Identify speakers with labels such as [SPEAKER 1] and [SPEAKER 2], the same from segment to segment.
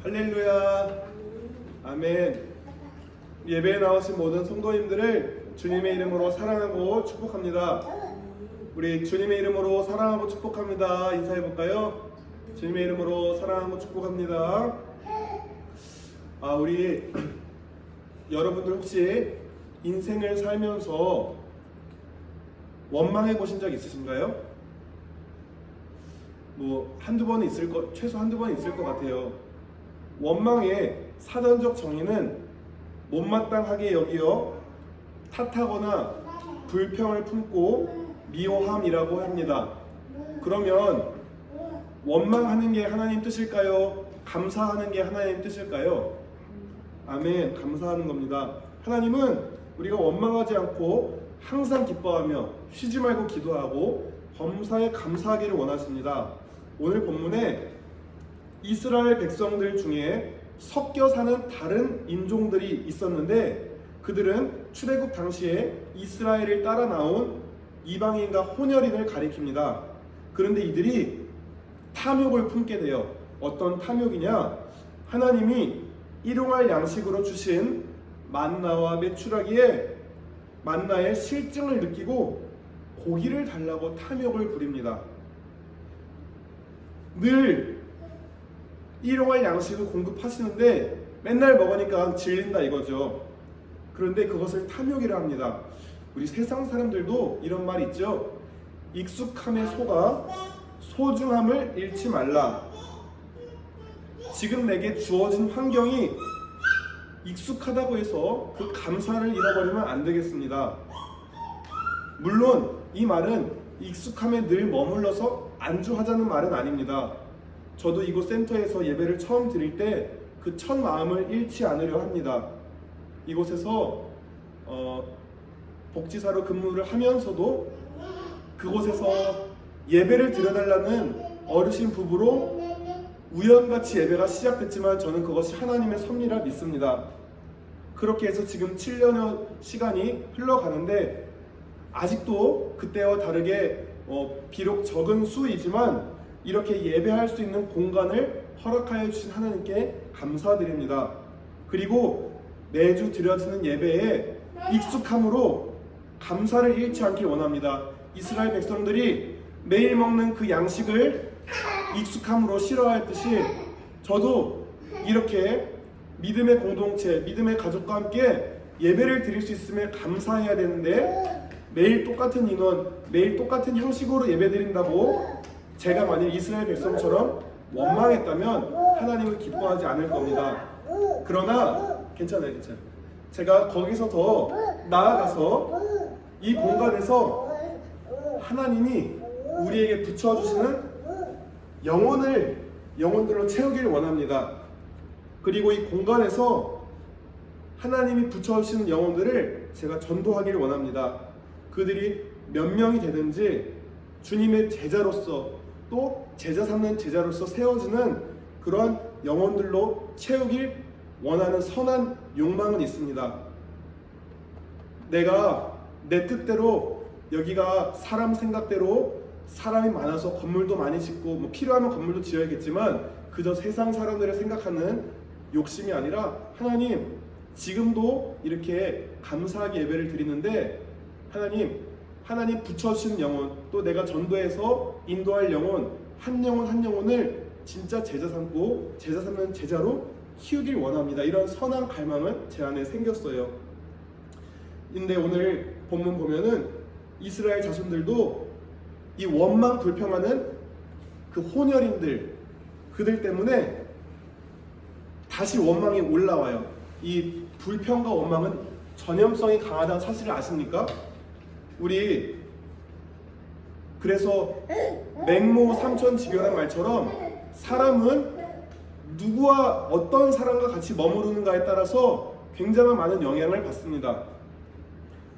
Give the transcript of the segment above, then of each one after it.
[SPEAKER 1] 할렐루야. 아멘. 예배에 나오신 모든 성도님들을 주님의 이름으로 사랑하고 축복합니다. 우리 주님의 이름으로 사랑하고 축복합니다. 인사해 볼까요? 주님의 이름으로 사랑하고 축복합니다. 우리 여러분들 혹시 인생을 살면서 원망해 보신 적 있으신가요? 한두 번은 최소 한두 번 있을 것 같아요. 원망의 사전적 정의는 못마땅하게 여기어 탓하거나 불평을 품고 미워함이라고 합니다. 그러면 원망하는 게 하나님 뜻일까요? 감사하는 게 하나님 뜻일까요? 아멘. 감사하는 겁니다. 하나님은 우리가 원망하지 않고 항상 기뻐하며 쉬지 말고 기도하고 범사에 감사하기를 원하십니다. 오늘 본문에 이스라엘 백성들 중에 섞여 사는 다른 인종들이 있었는데 그들은 출애굽 당시에 이스라엘을 따라 나온 이방인과 혼혈인을 가리킵니다. 그런데 이들이 탐욕을 품게 돼요. 어떤 탐욕이냐? 하나님이 일용할 양식으로 주신 만나와 메추라기에 만나의 실증을 느끼고 고기를 달라고 탐욕을 부립니다. 늘 일용할 양식을 공급하시는데 맨날 먹으니까 질린다 이거죠. 그런데 그것을 탐욕이라 합니다. 우리 세상 사람들도 이런 말이 있죠. 익숙함에 속아 소중함을 잃지 말라. 지금 내게 주어진 환경이 익숙하다고 해서 그 감사를 잃어버리면 안 되겠습니다. 물론 이 말은 익숙함에 늘 머물러서 안주하자는 말은 아닙니다. 저도 이곳 센터에서 예배를 처음 드릴 때 그 첫 마음을 잃지 않으려 합니다. 이곳에서 복지사로 근무를 하면서도 그곳에서 예배를 드려달라는 어르신 부부로 우연같이 예배가 시작됐지만 저는 그것이 하나님의 섭리라 믿습니다. 그렇게 해서 지금 7년의 시간이 흘러가는데 아직도 그때와 다르게 비록 적은 수이지만 이렇게 예배할 수 있는 공간을 허락하여 주신 하나님께 감사드립니다. 그리고 매주 드려지는 예배에 익숙함으로 감사를 잃지 않길 원합니다. 이스라엘 백성들이 매일 먹는 그 양식을 익숙함으로 싫어하였듯이 저도 이렇게 믿음의 공동체, 믿음의 가족과 함께 예배를 드릴 수 있음에 감사해야 되는데 매일 똑같은 인원, 매일 똑같은 형식으로 예배드린다고 제가 만약 이스라엘 백성처럼 원망했다면 하나님은 기뻐하지 않을 겁니다. 그러나 괜찮아요. 제가 거기서 더 나아가서 이 공간에서 하나님이 우리에게 붙여주시는 영혼들로 채우기를 원합니다. 그리고 이 공간에서 하나님이 붙여주시는 영혼들을 제가 전도하기를 원합니다. 그들이 몇 명이 되든지 주님의 제자로서 또 제자 삼는 제자로서 세워지는 그러한 영혼들로 채우길 원하는 선한 욕망은 있습니다. 내가 내 뜻대로 여기가 사람 생각대로 사람이 많아서 건물도 많이 짓고 필요하면 건물도 지어야겠지만 그저 세상 사람들을 생각하는 욕심이 아니라 하나님 지금도 이렇게 감사하게 예배를 드리는데 하나님 붙여주신 영혼 또 내가 전도해서 인도할 영혼 한 영혼을 진짜 제자 삼고 제자 삼는 제자로 키우길 원합니다. 이런 선한 갈망은 제 안에 생겼어요. 근데 오늘 본문 보면은 이스라엘 자손들도 이 원망 불평하는 그 혼혈인들 그들 때문에 다시 원망이 올라와요. 이 불평과 원망은 전염성이 강하다는 사실을 아십니까? 우리 그래서 맹모 삼천지교란 말처럼 사람은 누구와 어떤 사람과 같이 머무르는가에 따라서 굉장한 많은 영향을 받습니다.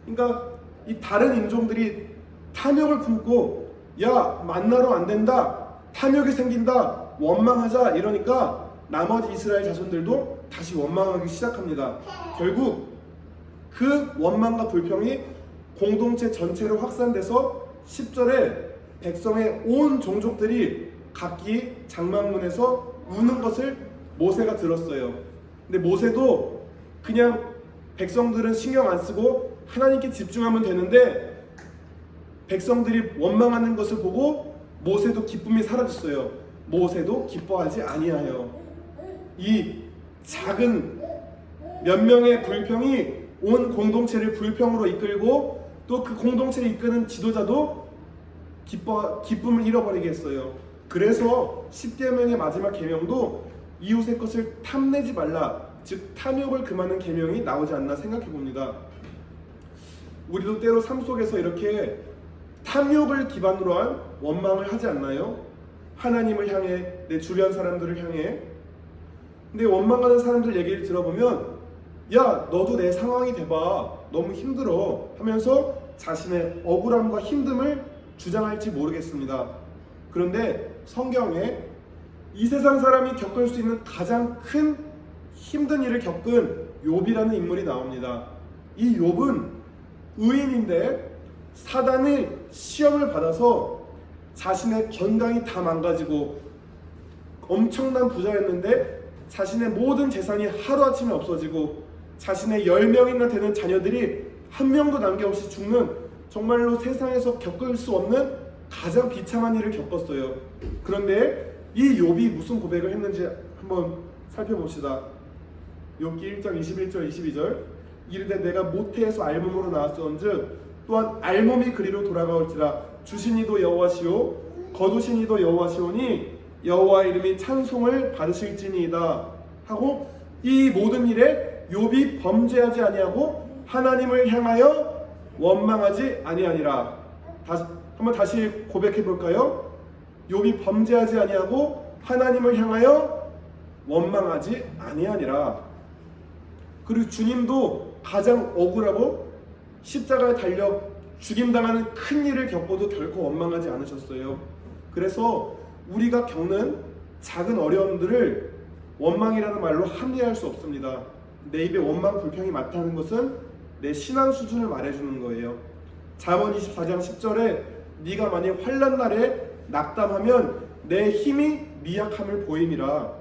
[SPEAKER 1] 그러니까 이 다른 인종들이 탐욕을 품고 야 만나러 안 된다 탐욕이 생긴다 원망하자 이러니까 나머지 이스라엘 자손들도 다시 원망하기 시작합니다. 결국 그 원망과 불평이 공동체 전체로 확산돼서 10절에 백성의 온 종족들이 각기 장막문에서 우는 것을 모세가 들었어요. 근데 모세도 그냥 백성들은 신경 안 쓰고 하나님께 집중하면 되는데 백성들이 원망하는 것을 보고 모세도 기쁨이 사라졌어요. 모세도 기뻐하지 아니하여. 이 작은 몇 명의 불평이 온 공동체를 불평으로 이끌고 또 그 공동체를 이끄는 지도자도 기쁨을 잃어버리게 했어요. 그래서 10계명의 마지막 계명도 이웃의 것을 탐내지 말라, 즉 탐욕을 금하는 계명이 나오지 않나 생각해 봅니다. 우리도 때로 삶 속에서 이렇게 탐욕을 기반으로 한 원망을 하지 않나요? 하나님을 향해, 내 주변 사람들을 향해. 근데 원망하는 사람들 얘기를 들어보면 야, 너도 내 상황이 돼봐, 너무 힘들어 하면서 자신의 억울함과 힘듦을 주장할지 모르겠습니다. 그런데 성경에 이 세상 사람이 겪을 수 있는 가장 큰 힘든 일을 겪은 욥이라는 인물이 나옵니다. 이 욥은 의인인데 사단의 시험을 받아서 자신의 건강이 다 망가지고 엄청난 부자였는데 자신의 모든 재산이 하루아침에 없어지고 자신의 10명이나 되는 자녀들이 한 명도 남김없이 죽는 정말로 세상에서 겪을 수 없는 가장 비참한 일을 겪었어요. 그런데 이 욥이 무슨 고백을 했는지 한번 살펴봅시다. 욥기 1장 21절 22절 이르되 내가 모태에서 알몸으로 나왔었은즉 또한 알몸이 그리로 돌아가올지라 주신 이도 여호와시오 거두신 이도 여호와시오니 여호와 이름이 찬송을 받으실지니이다 하고 이 모든 일에 욥이 범죄하지 아니하고 하나님을 향하여 원망하지 아니하니라. 한번 다시 고백해 볼까요? 욥이 범죄하지 아니하고 하나님을 향하여 원망하지 아니하니라. 그리고 주님도 가장 억울하고 십자가에 달려 죽임당하는 큰 일을 겪고도 결코 원망하지 않으셨어요. 그래서 우리가 겪는 작은 어려움들을 원망이라는 말로 합리화할 수 없습니다. 내 입에 원망 불평이 많다는 것은 내 신앙 수준을 말해주는 거예요. 잠언 24장 10절에 네가 만약 환난 날에 낙담하면 내 힘이 미약함을 보임이라.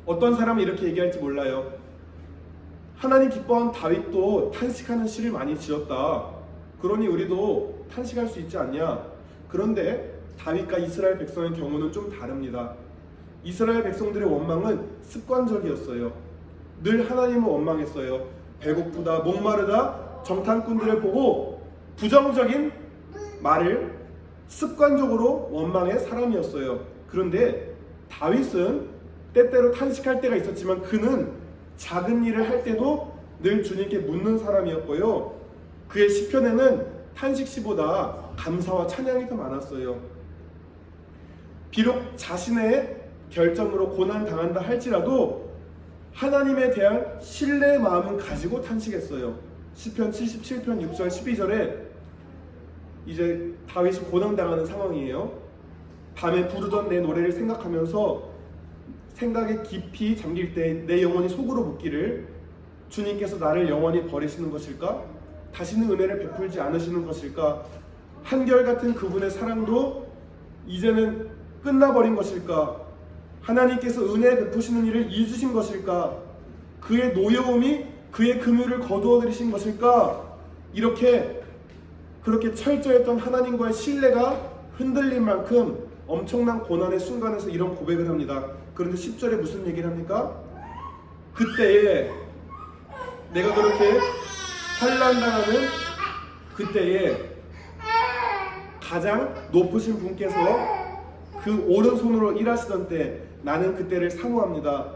[SPEAKER 1] 어떤 사람은 이렇게 얘기할지 몰라요. 하나님 기뻐한 다윗도 탄식하는 시를 많이 지었다. 그러니 우리도 탄식할 수 있지 않냐? 그런데 다윗과 이스라엘 백성의 경우는 좀 다릅니다. 이스라엘 백성들의 원망은 습관적이었어요. 늘 하나님을 원망했어요. 배고프다, 목마르다, 정탐꾼들을 보고 부정적인 말을 습관적으로 원망의 사람이었어요. 그런데 다윗은 때때로 탄식할 때가 있었지만 그는 작은 일을 할 때도 늘 주님께 묻는 사람이었고요. 그의 시편에는 탄식시보다 감사와 찬양이 더 많았어요. 비록 자신의 결정으로 고난당한다 할지라도 하나님에 대한 신뢰의 마음은 가지고 탄식했어요. 시편 77편 6절 12절에 이제 다윗이 고난당하는 상황이에요. 밤에 부르던 내 노래를 생각하면서 생각에 깊이 잠길 때 내 영혼이 속으로 묻기를 주님께서 나를 영원히 버리시는 것일까? 다시는 은혜를 베풀지 않으시는 것일까? 한결같은 그분의 사랑도 이제는 끝나버린 것일까? 하나님께서 은혜 베푸시는 일을 잊으신 것일까? 그의 노여움이 그의 긍휼을 거두어 들이신 것일까? 그렇게 철저했던 하나님과의 신뢰가 흔들린 만큼 엄청난 고난의 순간에서 이런 고백을 합니다. 그런데 10절에 무슨 얘기를 합니까? 그때에 내가 그렇게 환난당하는 그때에 가장 높으신 분께서 그 오른손으로 일하시던 때 나는 그때를 사모합니다.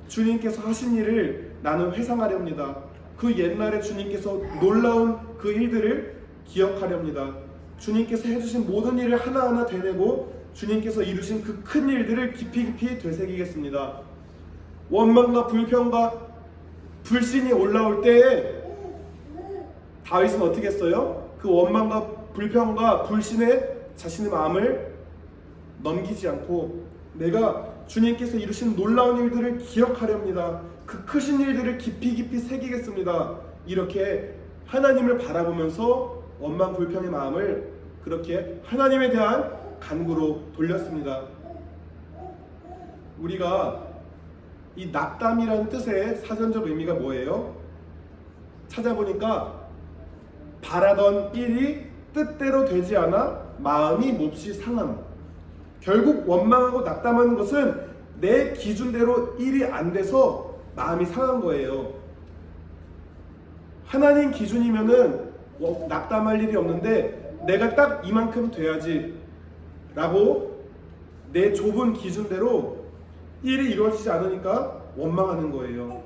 [SPEAKER 1] 주님께서 하신 일을 나는 회상하렵니다. 그 옛날에 주님께서 놀라운 그 일들을 기억하렵니다. 주님께서 해주신 모든 일을 하나하나 되뇌고 주님께서 이루신 그 큰 일들을 깊이 되새기겠습니다. 원망과 불평과 불신이 올라올 때에 다윗은 어떻게 했어요? 그 원망과 불평과 불신에 자신의 마음을 넘기지 않고 내가 주님께서 이루신 놀라운 일들을 기억하렵니다. 그 크신 일들을 깊이 새기겠습니다. 이렇게 하나님을 바라보면서 원망 불평의 마음을 그렇게 하나님에 대한 간구로 돌렸습니다. 우리가 이 낙담이라는 뜻의 사전적 의미가 뭐예요? 찾아보니까 바라던 일이 뜻대로 되지 않아 마음이 몹시 상함. 결국 원망하고 낙담하는 것은 내 기준대로 일이 안 돼서 마음이 상한 거예요. 하나님 기준이면은 낙담할 일이 없는데 내가 딱 이만큼 돼야지 라고 내 좁은 기준대로 일이 이루어지지 않으니까 원망하는 거예요.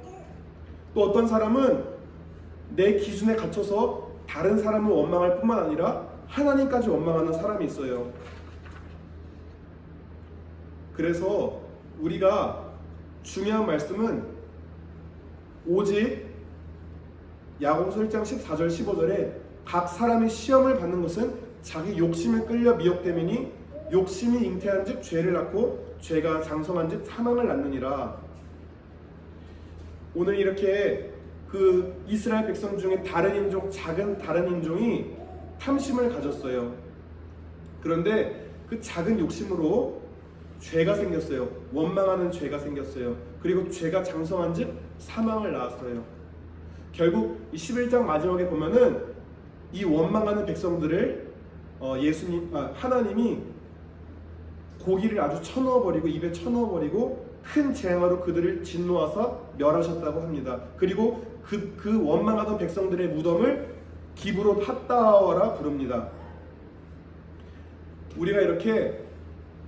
[SPEAKER 1] 또 어떤 사람은 내 기준에 갇혀서 다른 사람을 원망할 뿐만 아니라 하나님까지 원망하는 사람이 있어요. 그래서 우리가 중요한 말씀은 오직 야고보서 1장 14절 15절에 각 사람이 시험을 받는 것은 자기 욕심에 끌려 미혹됨이니 욕심이 잉태한즉 죄를 낳고 죄가 장성한즉 사망을 낳느니라. 오늘 이렇게 그 이스라엘 백성 중에 다른 인종, 작은 다른 인종이 탐심을 가졌어요. 그런데 그 작은 욕심으로 죄가 생겼어요. 원망하는 죄가 생겼어요. 그리고 죄가 장성한즉 사망을 낳았어요. 결국 이 11장 마지막에 보면은 이 원망하는 백성들을 하나님이 고기를 아주 쳐넣어버리고 입에 쳐넣어버리고 큰 재앙으로 그들을 진노하사 멸하셨다고 합니다. 그리고 그 원망하던 백성들의 무덤을 기브롯 핫다와라 부릅니다. 우리가 이렇게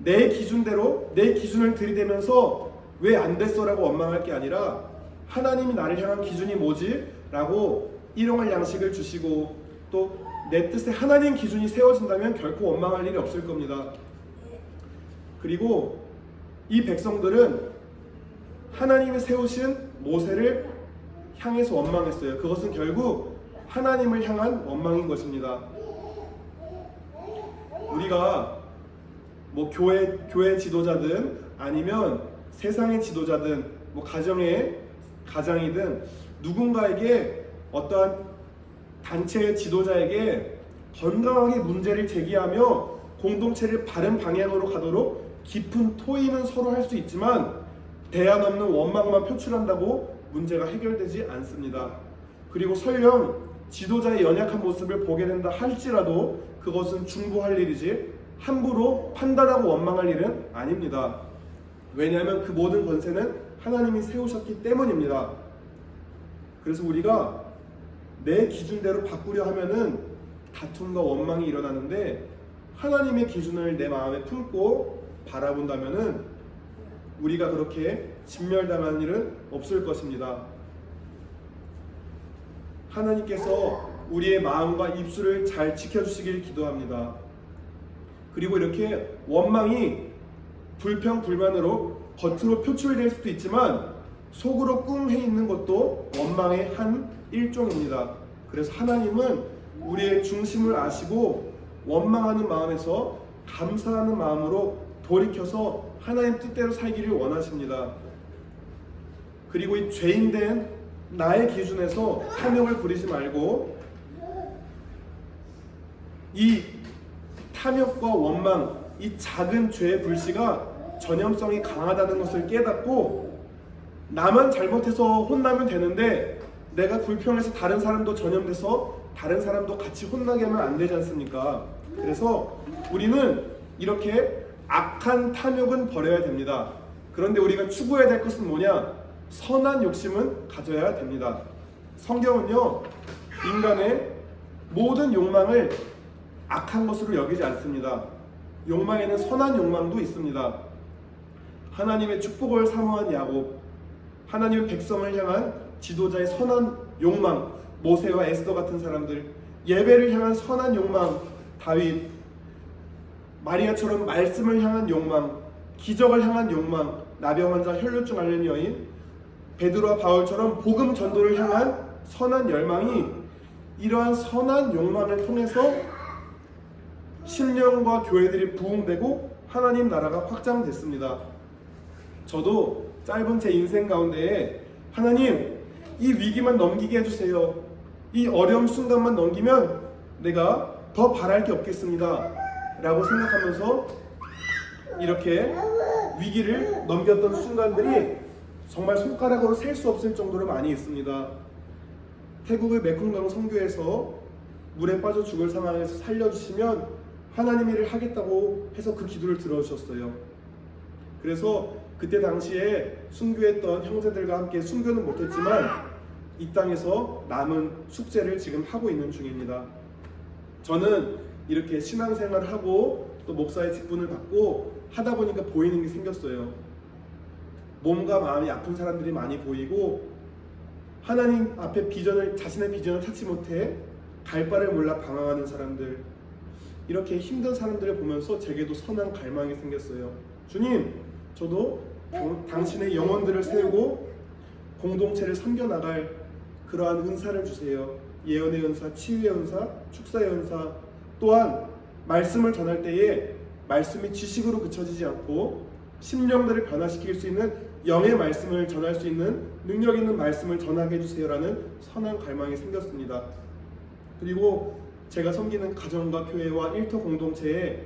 [SPEAKER 1] 내 기준대로 내 기준을 들이대면서 왜 안 됐어라고 원망할 게 아니라 하나님이 나를 향한 기준이 뭐지? 라고 일용할 양식을 주시고 또 내 뜻에 하나님 기준이 세워진다면 결코 원망할 일이 없을 겁니다. 그리고 이 백성들은 하나님이 세우신 모세를 향해서 원망했어요. 그것은 결국 하나님을 향한 원망인 것입니다. 우리가 뭐 교회 지도자든 아니면 세상의 지도자든 뭐 가장이든 누군가에게 어떠한 단체의 지도자에게 건강하게 문제를 제기하며 공동체를 바른 방향으로 가도록 깊은 토의는 서로 할 수 있지만 대안 없는 원망만 표출한다고 문제가 해결되지 않습니다. 그리고 설령 지도자의 연약한 모습을 보게 된다 할지라도 그것은 중보할 일이지 함부로 판단하고 원망할 일은 아닙니다. 왜냐하면 그 모든 권세는 하나님이 세우셨기 때문입니다. 그래서 우리가 내 기준대로 바꾸려 하면은 다툼과 원망이 일어나는데 하나님의 기준을 내 마음에 품고 바라본다면은 우리가 그렇게 진멸당하는 일은 없을 것입니다. 하나님께서 우리의 마음과 입술을 잘 지켜주시길 기도합니다. 그리고 이렇게 원망이 불평, 불만으로 겉으로 표출될 수도 있지만 속으로 꿍해 있는 것도 원망의 한 일종입니다. 그래서 하나님은 우리의 중심을 아시고 원망하는 마음에서 감사하는 마음으로 돌이켜서 하나님 뜻대로 살기를 원하십니다. 그리고 이 죄인된 나의 기준에서 탐욕을 부리지 말고 이 탐욕과 원망, 이 작은 죄의 불씨가 전염성이 강하다는 것을 깨닫고 나만 잘못해서 혼나면 되는데 내가 불평해서 다른 사람도 전염돼서 다른 사람도 같이 혼나게 하면 안 되지 않습니까? 그래서 우리는 이렇게 악한 탐욕은 버려야 됩니다. 그런데 우리가 추구해야 될 것은 뭐냐? 선한 욕심은 가져야 됩니다. 성경은요, 인간의 모든 욕망을 악한 것으로 여기지 않습니다. 욕망에는 선한 욕망도 있습니다. 하나님의 축복을 사모한 야곱, 하나님의 백성을 향한 지도자의 선한 욕망, 모세와 에스더 같은 사람들, 예배를 향한 선한 욕망, 다윗, 마리아처럼 말씀을 향한 욕망, 기적을 향한 욕망, 나병 환자, 혈루증 앓는 여인, 베드로와 바울처럼 복음 전도를 향한 선한 열망이 이러한 선한 욕망을 통해서 신령과 교회들이 부흥되고 하나님 나라가 확장됐습니다. 저도 짧은 제 인생 가운데에 하나님 이 위기만 넘기게 해주세요. 이 어려움 순간만 넘기면 내가 더 바랄 게 없겠습니다 라고 생각하면서 이렇게 위기를 넘겼던 순간들이 정말 손가락으로 셀 수 없을 정도로 많이 있습니다. 태국의 메콩강 선교에서 물에 빠져 죽을 상황에서 살려주시면 하나님 일을 하겠다고 해서 그 기도를 들어주셨어요. 그래서 그때 당시에 순교했던 형제들과 함께 순교는 못했지만 이 땅에서 남은 숙제를 지금 하고 있는 중입니다. 저는 이렇게 신앙생활을 하고 또 목사의 직분을 받고 하다 보니까 보이는 게 생겼어요. 몸과 마음이 아픈 사람들이 많이 보이고 하나님 앞에 자신의 비전을 찾지 못해 갈 바를 몰라 방황하는 사람들, 이렇게 힘든 사람들을 보면서 제게도 선한 갈망이 생겼어요. 주님, 저도 당신의 영혼들을 세우고 공동체를 섬겨나갈 그러한 은사를 주세요. 예언의 은사, 치유의 은사, 축사의 은사, 또한 말씀을 전할 때에 말씀이 지식으로 그쳐지지 않고 심령들을 변화시킬 수 있는 영의 말씀을 전할 수 있는 능력 있는 말씀을 전하게 해주세요라는 선한 갈망이 생겼습니다. 그리고 제가 섬기는 가정과 교회와 일터 공동체에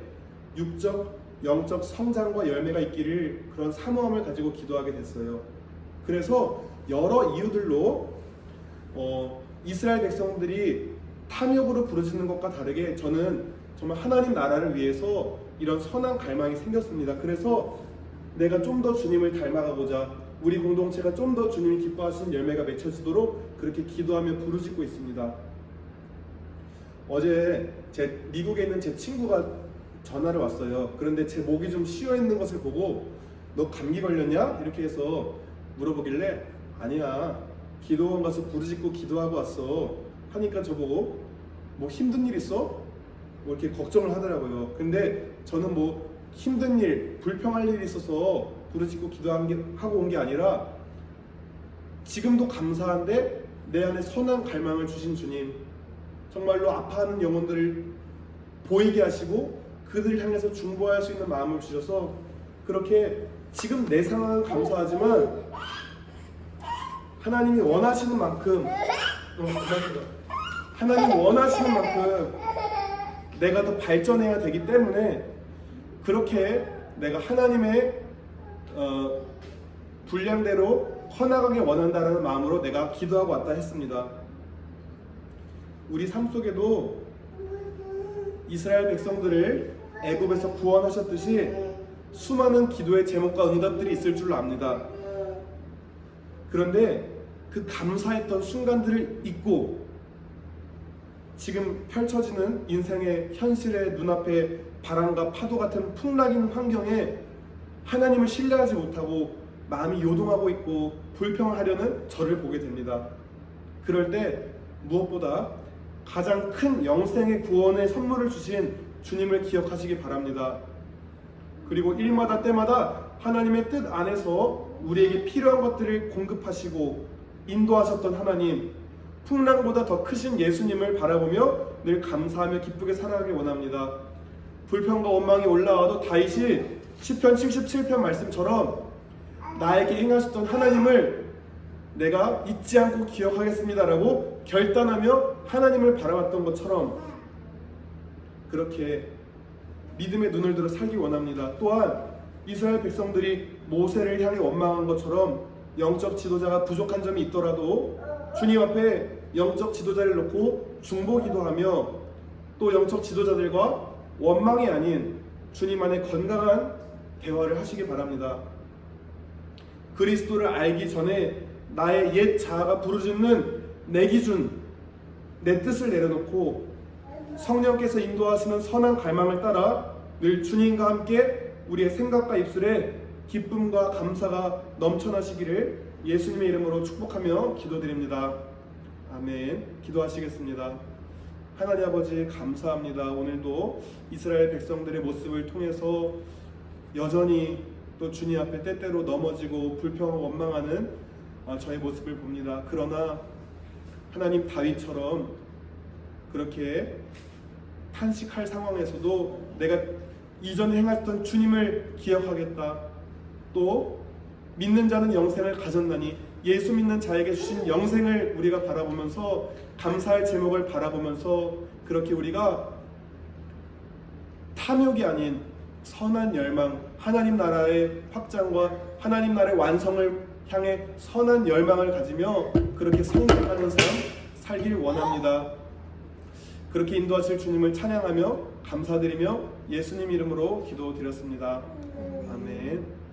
[SPEAKER 1] 육적, 영적 성장과 열매가 있기를 그런 사모함을 가지고 기도하게 됐어요. 그래서 여러 이유들로 이스라엘 백성들이 탐욕으로 부르짖는 것과 다르게 저는 정말 하나님 나라를 위해서 이런 선한 갈망이 생겼습니다. 그래서 내가 좀 더 주님을 닮아가고자 우리 공동체가 좀 더 주님이 기뻐하시는 열매가 맺혀지도록 그렇게 기도하며 부르짖고 있습니다. 어제 미국에 있는 제 친구가 전화를 왔어요. 그런데 제 목이 좀 쉬어 있는 것을 보고 너 감기 걸렸냐? 이렇게 해서 물어보길래 아니야, 기도원 가서 부르짖고 기도하고 왔어 하니까 저보고 뭐 힘든 일 있어? 뭐 이렇게 걱정을 하더라고요. 근데 저는 뭐 힘든 일, 불평할 일이 있어서 부르짖고 기도하고 온 게 아니라 지금도 감사한데 내 안에 선한 갈망을 주신 주님, 정말로 아파하는 영혼들을 보이게 하시고 그들을 향해서 중보할 수 있는 마음을 주셔서 그렇게 지금 내 상황은 감사하지만 하나님이 원하시는 만큼 하나님이 원하시는 만큼 내가 더 발전해야 되기 때문에 그렇게 내가 하나님의 분량대로 커나가게 원한다는 마음으로 내가 기도하고 왔다 했습니다. 우리 삶 속에도 이스라엘 백성들을 애굽에서 구원하셨듯이 수많은 기도의 제목과 응답들이 있을 줄로 압니다. 그런데 그 감사했던 순간들을 잊고 지금 펼쳐지는 인생의 현실의 눈앞에 바람과 파도 같은 풍락인 환경에 하나님을 신뢰하지 못하고 마음이 요동하고 있고 불평을 하려는 저를 보게 됩니다. 그럴 때 무엇보다 가장 큰 영생의 구원의 선물을 주신 주님을 기억하시기 바랍니다. 그리고 일마다 때마다 하나님의 뜻 안에서 우리에게 필요한 것들을 공급하시고 인도하셨던 하나님, 풍랑보다 더 크신 예수님을 바라보며 늘 감사하며 기쁘게 살아가길 원합니다. 불평과 원망이 올라와도 다윗이 시편 77편 말씀처럼 나에게 행하셨던 하나님을 내가 잊지 않고 기억하겠습니다라고 결단하며 하나님을 바라봤던 것처럼 그렇게 믿음의 눈을 들어 살기 원합니다. 또한 이스라엘 백성들이 모세를 향해 원망한 것처럼 영적 지도자가 부족한 점이 있더라도 주님 앞에 영적 지도자를 놓고 중보 기도하며 또 영적 지도자들과 원망이 아닌 주님 안에 건강한 대화를 하시기 바랍니다. 그리스도를 알기 전에 나의 옛 자아가 부르짖는 내 기준, 내 뜻을 내려놓고 성령께서 인도하시는 선한 갈망을 따라 늘 주님과 함께 우리의 생각과 입술에 기쁨과 감사가 넘쳐나시기를 예수님의 이름으로 축복하며 기도드립니다. 아멘. 기도하시겠습니다. 하나님 아버지 감사합니다. 오늘도 이스라엘 백성들의 모습을 통해서 여전히 또 주님 앞에 때때로 넘어지고 불평하고 원망하는 저의 모습을 봅니다. 그러나 하나님 다윗처럼 그렇게 탄식할 상황에서도 내가 이전에 행했던 주님을 기억하겠다. 또 믿는 자는 영생을 가졌나니 예수 믿는 자에게 주신 영생을 우리가 바라보면서 감사할 제목을 바라보면서 그렇게 우리가 탐욕이 아닌 선한 열망, 하나님 나라의 확장과 하나님 나라의 완성을 향해 선한 열망을 가지며 그렇게 성장하는 삶 살길 원합니다. 그렇게 인도하실 주님을 찬양하며 감사드리며 예수님 이름으로 기도드렸습니다. 아멘.